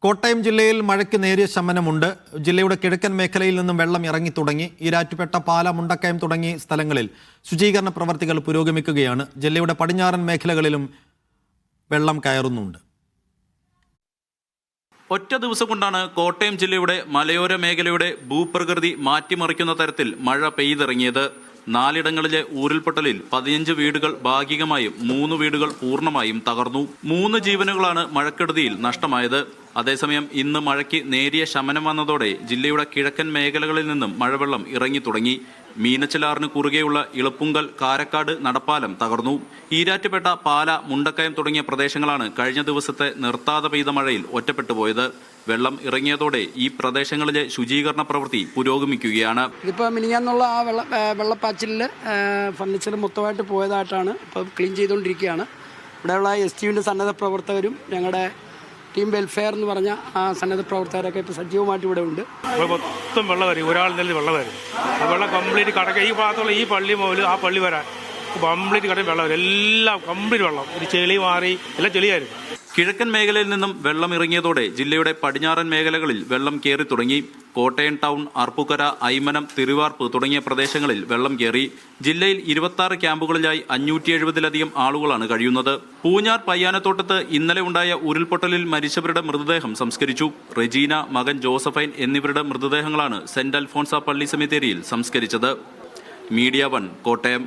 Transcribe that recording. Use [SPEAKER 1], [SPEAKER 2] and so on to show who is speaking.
[SPEAKER 1] കോട്ടയം ജില്ലയിൽ മഴയ്ക്ക് നേരിയ ശമനമുണ്ട്. ജില്ലയുടെ കിഴക്കൻ മേഖലയിൽ നിന്നും വെള്ളം ഇറങ്ങി തുടങ്ങി. ഈരാറ്റുപേട്ട, പാല, മുണ്ടക്കയം തുടങ്ങിയ സ്ഥലങ്ങളിൽ ശുചീകരണ പ്രവർത്തികൾ പുരോഗമിക്കുകയാണ്. ജില്ലയുടെ പടിഞ്ഞാറൻ മേഖലകളിലും വെള്ളം കയറുന്നുണ്ട്.
[SPEAKER 2] ഒറ്റ ദിവസം കൊണ്ടാണ് കോട്ടയം ജില്ലയുടെ മലയോര മേഖലയുടെ ഭൂപ്രകൃതി മാറ്റിമറിക്കുന്ന തരത്തിൽ മഴ പെയ്തിറങ്ങിയത്. 4 ഉരുൾപൊട്ടലിൽ 15 വീടുകൾ ഭാഗികമായും 3 വീടുകൾ പൂർണ്ണമായും തകർന്നു. 3 ജീവനുകളാണ് മഴക്കെടുതിയിൽ നഷ്ടമായത്. അതേസമയം ഇന്ന് മഴയ്ക്ക് നേരിയ ശമനം വന്നതോടെ ജില്ലയുടെ കിഴക്കൻ മേഖലകളിൽ നിന്നും മഴവെള്ളം ഇറങ്ങി തുടങ്ങി. മീനച്ചിലാറിന് കുറുകെയുള്ള ഇളപ്പുങ്കൽ, കാരക്കാട്, നടപ്പാലം തകർന്നു. ഈരാറ്റുപേട്ട, പാല, മുണ്ടക്കയം തുടങ്ങിയ പ്രദേശങ്ങളാണ് കഴിഞ്ഞ ദിവസത്തെ നിർത്താതെ പെയ്ത മഴയിൽ ഒറ്റപ്പെട്ടുപോയത്. വെള്ളം ഇറങ്ങിയതോടെ ഈ പ്രദേശങ്ങളിലെ ശുചീകരണ പ്രവൃത്തി പുരോഗമിക്കുകയാണ്.
[SPEAKER 3] ഇതിപ്പോൾ മിനിഞ്ഞാന്നുള്ള ആ വെള്ളപ്പാച്ചിലിൽ ഫർണിച്ചർ മൊത്തമായിട്ട് പോയതായിട്ടാണ് ഇപ്പോൾ ക്ലീൻ ചെയ്തുകൊണ്ടിരിക്കുകയാണ്. ഇവിടെയുള്ള STUവിൻ്റെ സന്നദ്ധ പ്രവർത്തകരും ഞങ്ങളുടെ ടീം വെൽഫെയർ എന്ന് പറഞ്ഞ ആ സന്നദ്ധ പ്രവർത്തകരൊക്കെ ഇപ്പോൾ സജീവമായിട്ട് ഇവിടെ ഉണ്ട്.
[SPEAKER 4] മൊത്തം വെള്ളം വരും, ഒരാൾ നെല്ല് വെള്ളം വരും. ആ വെള്ളം കംപ്ലീറ്റ് കടക്കുക. ഈ ഭാഗത്തുള്ള ഈ പള്ളി മുതൽ ആ പള്ളി വരാൻ കംപ്ലീറ്റ് കടയിൽ വെള്ളം വരും. എല്ലാം കംപ്ലീറ്റ് വെള്ളം, ഒരു ചെളി മാറി എല്ലാം ചെളിയായിരുന്നു.
[SPEAKER 2] കിഴക്കൻ മേഖലയിൽ നിന്നും വെള്ളം ഇറങ്ങിയതോടെ ജില്ലയുടെ പടിഞ്ഞാറൻ മേഖലകളിൽ വെള്ളം കയറി തുടങ്ങി. കോട്ടയം ടൗൺ, അർപ്പുക്കര, ഐമനം, തിരുവാർപ്പ് തുടങ്ങിയ പ്രദേശങ്ങളിൽ വെള്ളം കയറി. ജില്ലയിൽ 26 ക്യാമ്പുകളിലായി 570-ലധികം ആളുകളാണ് കഴിയുന്നത്. പൂഞ്ഞാർ പയ്യാനത്തോട്ടത്ത് ഇന്നലെ ഉണ്ടായ ഉരുൾപൊട്ടലിൽ മരിച്ചവരുടെ മൃതദേഹം സംസ്കരിച്ചു. റെജീന, മകൻ ജോസഫൈൻ എന്നിവരുടെ മൃതദേഹങ്ങളാണ് സെന്റ് അൽഫോൺസ പള്ളി സെമിത്തേരിയിൽ സംസ്കരിച്ചത്. മീഡിയ 1 കോട്ടയം.